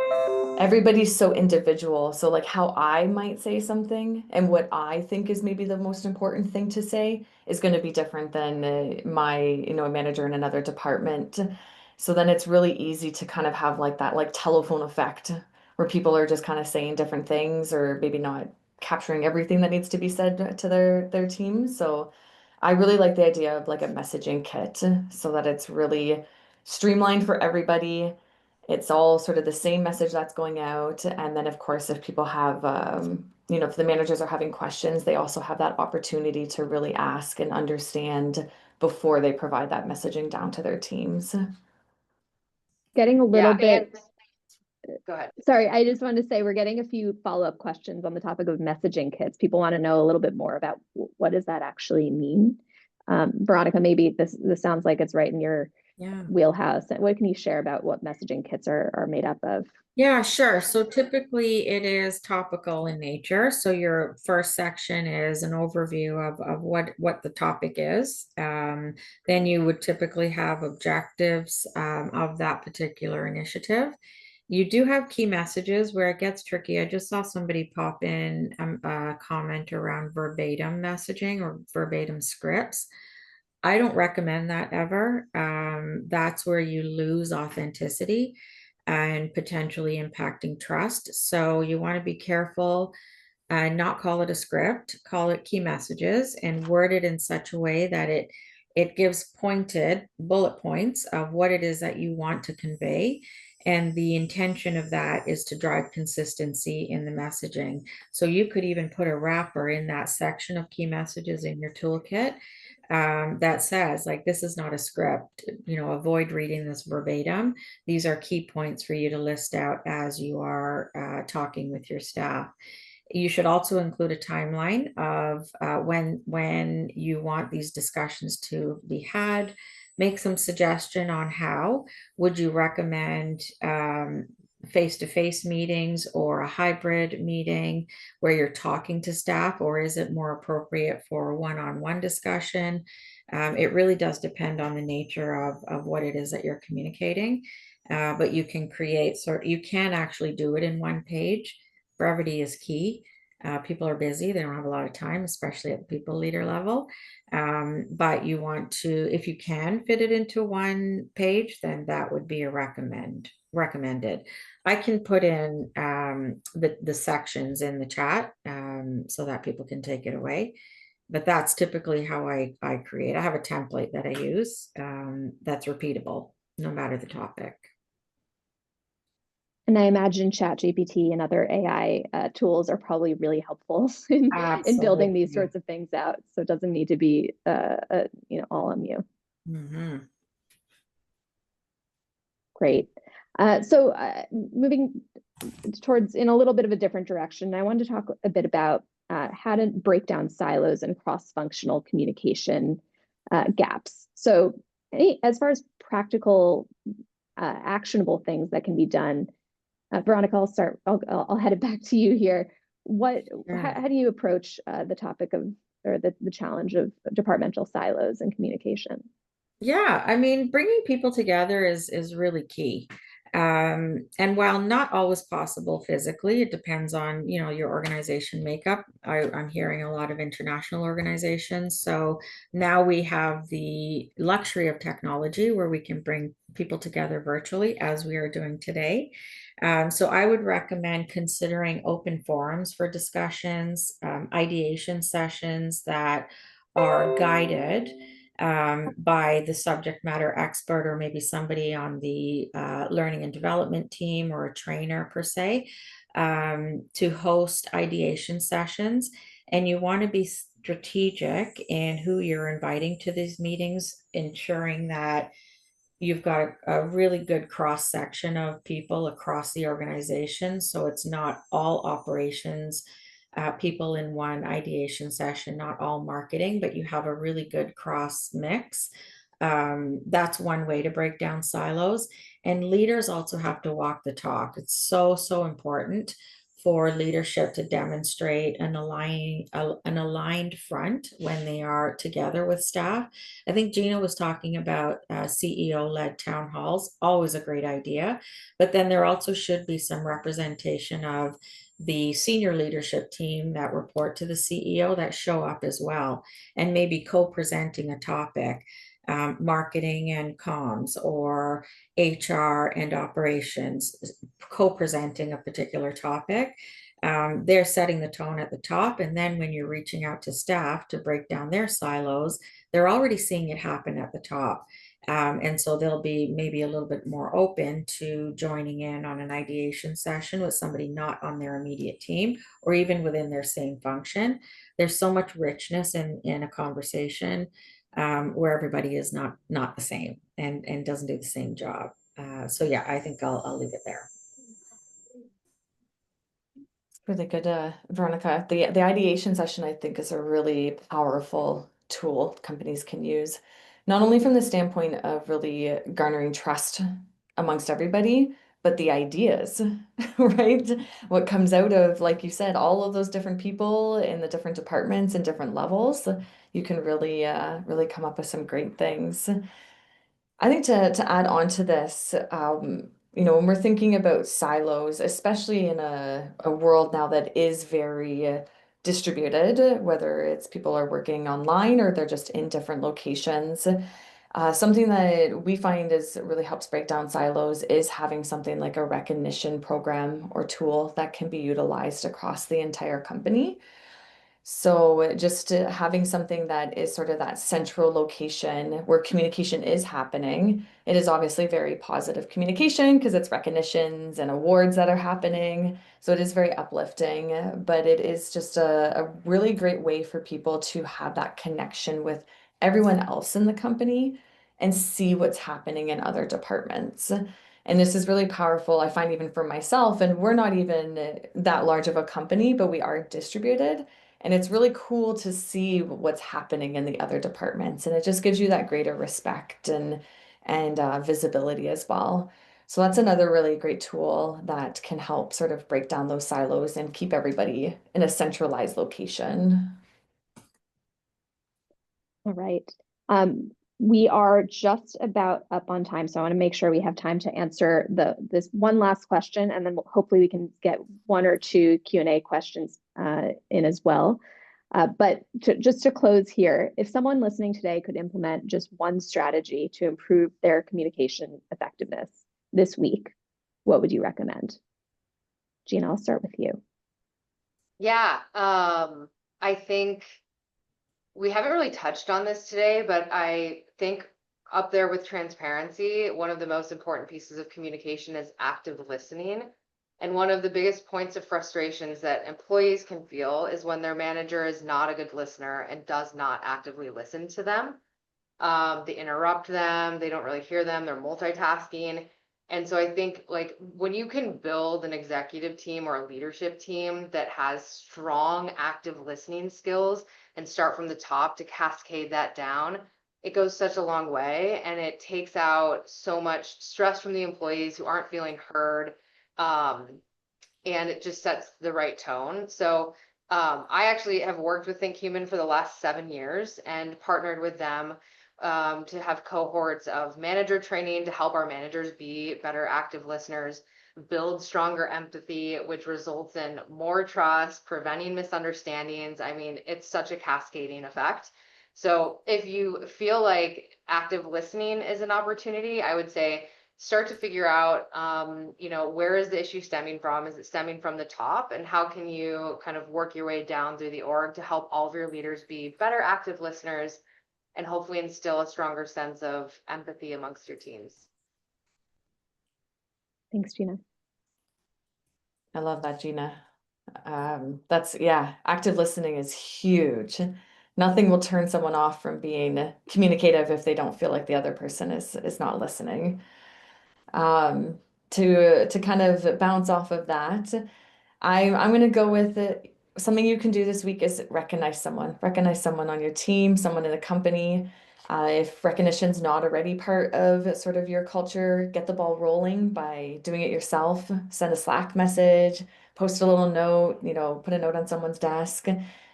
B: everybody's so individual. So like how I might say something and what I think is maybe the most important thing to say is going to be different than my, a manager in another department. So then it's really easy to kind of have like that like telephone effect where people are just kind of saying different things or maybe not capturing everything that needs to be said to their team. So I really like the idea of like a messaging kit so that it's really streamlined for everybody. It's all sort of the same message that's going out. And then of course, if people have if the managers are having questions, they also have that opportunity to really ask and understand before they provide that messaging down to their teams.
E: Getting a little
C: Yeah,
E: bit,
C: go ahead.
E: sorry, I just wanted to say we're getting a few follow-up questions on the topic of messaging kits. People want to know a little bit more about what does that actually mean? Veronica, maybe this sounds like it's right in your wheelhouse. What can you share about what messaging kits are made up of?
D: Yeah, sure. So typically it is topical in nature. So your first section is an overview of what the topic is. Then you would typically have objectives of that particular initiative. You do have key messages where it gets tricky. I just saw somebody pop in a comment around verbatim messaging or verbatim scripts. I don't recommend that ever. That's where you lose authenticity and potentially impacting trust. So you want to be careful and not call it a script, call it key messages and word it in such a way that it gives pointed bullet points of what it is that you want to convey. And the intention of that is to drive consistency in the messaging. So you could even put a wrapper in that section of key messages in your toolkit that says, like, this is not a script, avoid reading this verbatim. These are key points for you to list out as you are talking with your staff. You should also include a timeline of when you want these discussions to be had. Make some suggestion on how. Would you recommend face-to-face meetings or a hybrid meeting where you're talking to staff, or is it more appropriate for a one-on-one discussion? It really does depend on the nature of what it is that you're communicating. But you can you can actually do it in one page. Brevity is key. People are busy, they don't have a lot of time, especially at the people leader level. But you want to, if you can fit it into one page, then that would be a recommended. I can put in the sections in the chat so that people can take it away. But that's typically how I create. I have a template that I use that's repeatable, no matter the topic.
E: And I imagine ChatGPT and other AI tools are probably really helpful in building these sorts of things out. So it doesn't need to be all on you.
D: Mm-hmm.
E: Great. So moving towards in a little bit of a different direction, I wanted to talk a bit about how to break down silos and cross-functional communication gaps. So as far as practical, actionable things that can be done, Veronica, I'll head it back to you here. How do you approach the topic of, or the challenge of departmental silos and communication?
D: Yeah, I mean, bringing people together is really key. And while not always possible physically, it depends on, your organization makeup. I'm hearing a lot of international organizations. So now we have the luxury of technology where we can bring people together virtually as we are doing today. So I would recommend considering open forums for discussions, ideation sessions that are guided by the subject matter expert or maybe somebody on the learning and development team or a trainer per se, to host ideation sessions. And you want to be strategic in who you're inviting to these meetings, ensuring that you've got a really good cross section of people across the organization. So it's not all operations people in one ideation session, not all marketing, but you have a really good cross mix. That's one way to break down silos. And leaders also have to walk the talk. It's so important for leadership to demonstrate an aligned front when they are together with staff. I think Gina was talking about CEO-led town halls, always a great idea. But then there also should be some representation of the senior leadership team that report to the CEO that show up as well, and maybe co-presenting a topic, marketing and comms, or HR and operations, co-presenting a particular topic. They're setting the tone at the top, and then when you're reaching out to staff to break down their silos, they're already seeing it happen at the top. And so they'll be maybe a little bit more open to joining in on an ideation session with somebody not on their immediate team or even within their same function. There's so much richness in a conversation where everybody is not the same and doesn't do the same job. So yeah, I think I'll leave it there.
B: Really good, Veronica. The ideation session, I think, is a really powerful tool companies can use, not only from the standpoint of really garnering trust amongst everybody, but the ideas, right? What comes out of, like you said, all of those different people in the different departments and different levels, you can really come up with some great things. I think to add on to this, when we're thinking about silos, especially in a world now that is very distributed, whether it's people are working online or they're just in different locations, something that we find is really helps break down silos is having something like a recognition program or tool that can be utilized across the entire company. So just having something that is sort of that central location where communication is happening. It is obviously very positive communication because it's recognitions and awards that are happening. So it is very uplifting, but it is just a really great way for people to have that connection with everyone else in the company and see what's happening in other departments. And this is really powerful, I find, even for myself. And we're not even that large of a company, but we are distributed. And it's really cool to see what's happening in the other departments. And it just gives you that greater respect and visibility as well. So that's another really great tool that can help sort of break down those silos and keep everybody in a centralized location.
E: All right. We are just about up on time, so I want to make sure we have time to answer this one last question, and then hopefully we can get one or two Q&A questions in as well. But just to close here, if someone listening today could implement just one strategy to improve their communication effectiveness this week, what would you recommend? Gina, I'll start with you.
C: Yeah, I think we haven't really touched on this today, but I think up there with transparency, one of the most important pieces of communication is active listening. And one of the biggest points of frustrations that employees can feel is when their manager is not a good listener and does not actively listen to them. They interrupt them, they don't really hear them, they're multitasking. And so I think like when you can build an executive team or a leadership team that has strong active listening skills and start from the top to cascade that down, it goes such a long way and it takes out so much stress from the employees who aren't feeling heard. And it just sets the right tone. So I actually have worked with ThinkHuman for the last 7 years and partnered with them to have cohorts of manager training to help our managers be better active listeners, build stronger empathy, which results in more trust, preventing misunderstandings. I mean, it's such a cascading effect. So if you feel like active listening is an opportunity, I would say start to figure out, where is the issue stemming from? Is it stemming from the top? And how can you kind of work your way down through the org to help all of your leaders be better active listeners and hopefully instill a stronger sense of empathy amongst your teams?
E: Thanks, Gina.
B: I love that, Gina. Active listening is huge. Nothing will turn someone off from being communicative if they don't feel like the other person is not listening. To kind of bounce off of that, I'm going to go with it. Something you can do this week is recognize someone on your team, someone in the company. If recognition's not already part of sort of your culture, get the ball rolling by doing it yourself. Send a Slack message, post a little note, put a note on someone's desk.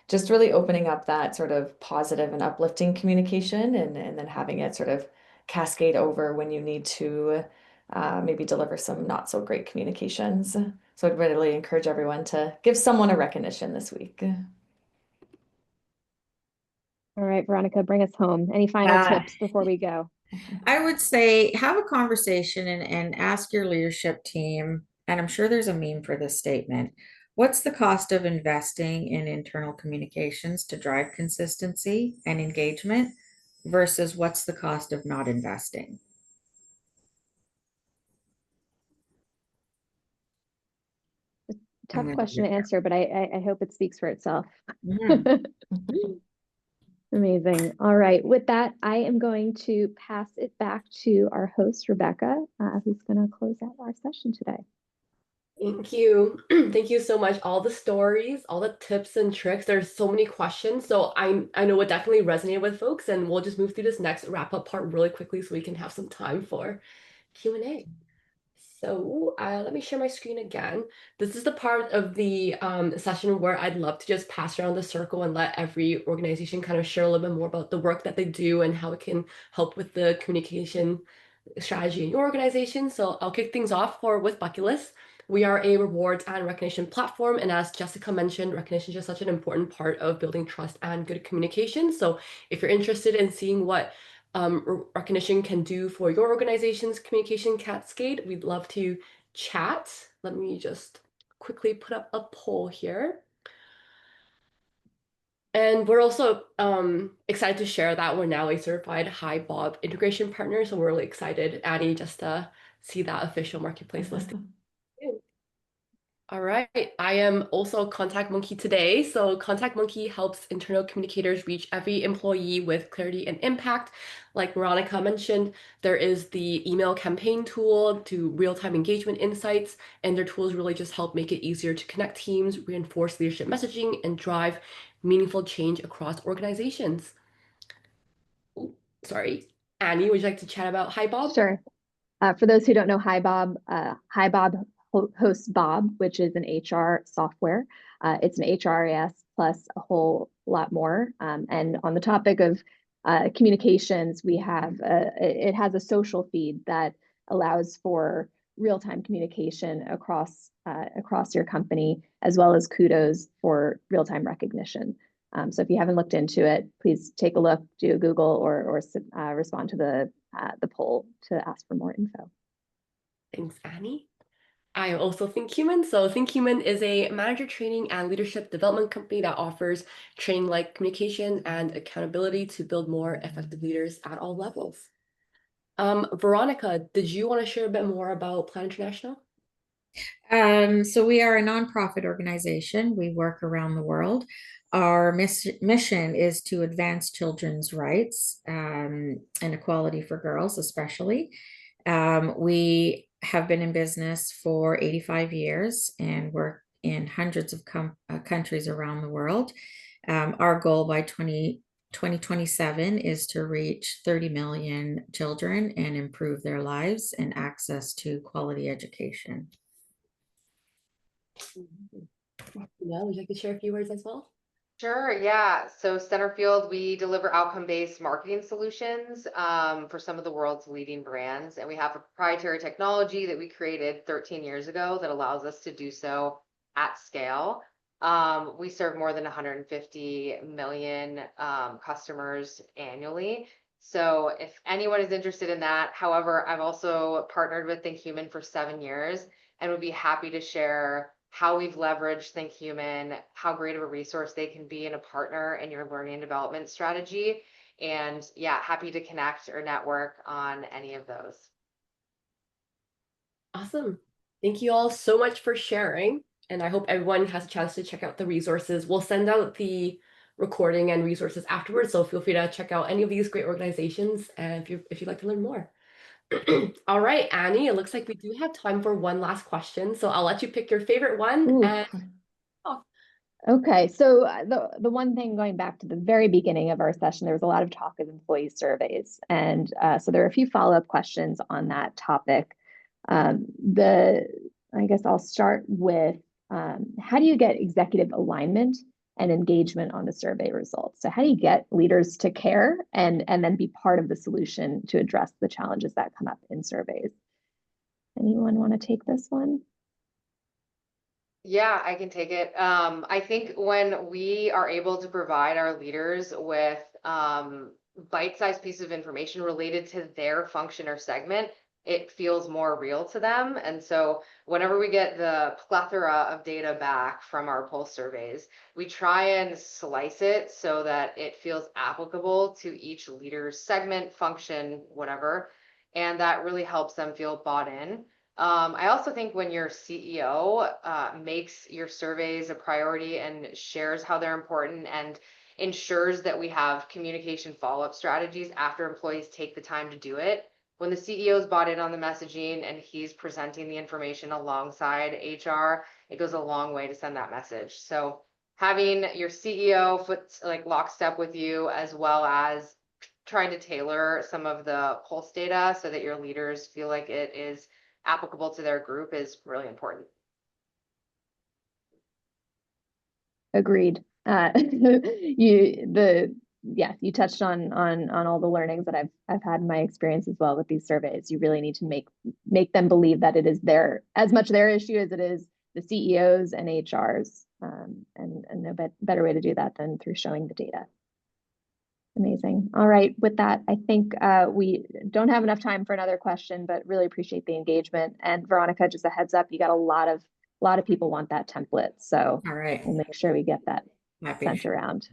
B: Just really opening up that sort of positive and uplifting communication and then having it sort of cascade over when you need to maybe deliver some not so great communications. So I'd really encourage everyone to give someone a recognition this week.
E: All right, Veronica, bring us home. Any final tips before we go?
D: I would say have a conversation and ask your leadership team, and I'm sure there's a meme for this statement. What's the cost of investing in internal communications to drive consistency and engagement? versus what's the cost of not investing? I'm
E: Tough
D: gonna
E: question
D: leave
E: to
D: it
E: answer, but I hope it speaks for itself.
D: there.
E: Amazing. All right. With that, I am going to pass it back to our host, Rebecca, who's going to close out our session today.
A: Thank you. Thank you so much. All the stories, all the tips and tricks. There's so many questions. So I know it definitely resonated with folks, and we'll just move through this next wrap up part really quickly so we can have some time for Q&A. So let me share my screen again. This is the part of the session where I'd love to just pass around the circle and let every organization kind of share a little bit more about the work that they do and how it can help with the communication strategy in your organization. So I'll kick things off with Bucketlist. We are a rewards and recognition platform. And as Jessica mentioned, recognition is just such an important part of building trust and good communication. So if you're interested in seeing what recognition can do for your organization's communication cascade, we'd love to chat. Let me just quickly put up a poll here. And we're also excited to share that we're now a certified HiBob integration partner. So we're really excited, Annie, just to see that official marketplace listing. All right, I am also ContactMonkey today. So ContactMonkey helps internal communicators reach every employee with clarity and impact. Like Veronica mentioned, there is the email campaign tool to real-time engagement insights, and their tools really just help make it easier to connect teams, reinforce leadership messaging, and drive meaningful change across organizations. Ooh, sorry. Annie, would you like to chat about HiBob?
E: Sure. For those who don't know HiBob, HiBob hosts Bob, which is an HR software. It's an HRIS plus a whole lot more. And on the topic of communications, we have it has a social feed that allows for real-time communication across your company, as well as kudos for real-time recognition. So if you haven't looked into it, please take a look, do a Google, or respond to the poll to ask for more info.
A: Thanks, Annie. I also ThinkHuman. So ThinkHuman is a manager training and leadership development company that offers training like communication and accountability to build more effective leaders at all levels. Veronica, did you want to share a bit more about Plan International?
D: So we are a nonprofit organization. We work around the world. Our mission is to advance children's rights and equality for girls, especially. We have been in business for 85 years and work in hundreds of countries around the world. Our goal by 2027 is to reach 30 million children and improve their lives and access to quality education.
A: Yeah, would you like to share a few words as well?
C: Sure, yeah. So Centerfield, we deliver outcome-based marketing solutions for some of the world's leading brands. And we have a proprietary technology that we created 13 years ago that allows us to do so at scale. We serve more than 150 million customers annually. So if anyone is interested in that, however, I've also partnered with ThinkHuman for 7 years and would be happy to share how we've leveraged ThinkHuman, how great of a resource they can be in a partner in your learning and development strategy. And yeah, happy to connect or network on any of those.
A: Awesome. Thank you all so much for sharing. And I hope everyone has a chance to check out the resources. We'll send out the recording and resources afterwards. So feel free to check out any of these great organizations and if you'd like to learn more. All right, Annie, it looks like we do have time for one last question. So I'll let you pick your favorite one.
E: Ooh.
A: And
E: Okay, so the one thing going back to the very beginning of our session, there was a lot of talk of employee surveys. And so there are a few follow-up questions on that topic. I guess I'll start with how do you get executive alignment and engagement on the survey results? So how do you get leaders to care and then be part of the solution to address the challenges that come up in surveys? Anyone want to take this one?
C: Yeah, I can take it. I think when we are able to provide our leaders with bite-sized pieces of information related to their function or segment, it feels more real to them. And so whenever we get the plethora of data back from our pulse surveys, we try and slice it so that it feels applicable to each leader's segment, function, whatever. And that really helps them feel bought in. I also think when your CEO makes your surveys a priority and shares how they're important and ensures that we have communication follow-up strategies after employees take the time to do it, when the CEO's bought in on the messaging and he's presenting the information alongside HR, it goes a long way to send that message. So having your CEO like lockstep with you, as well as trying to tailor some of the pulse data so that your leaders feel like it is applicable to their group, is really important.
E: Agreed. You touched on all the learnings that I've had in my experience as well with these surveys. You really need to make them believe that it is as much their issue as it is the CEOs and HRs. And no better way to do that than through showing the data. Amazing. All right. With that, I think we don't have enough time for another question, but really appreciate the engagement. And Veronica, just a heads up, you got a lot of people want that template. So
D: All right.
E: we'll make sure we get that
D: Happy.
E: sent around.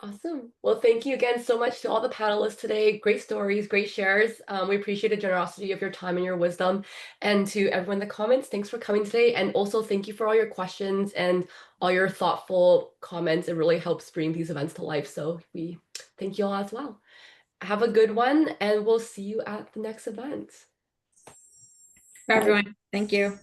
A: Awesome. Well, thank you again so much to all the panelists today. Great stories, great shares. We appreciate the generosity of your time and your wisdom. And to everyone in the comments, thanks for coming today. And also thank you for all your questions and all your thoughtful comments. It really helps bring these events to life. So we thank you all as well. Have a good one, and we'll see you at the next event.
D: Bye, everyone. Thank you.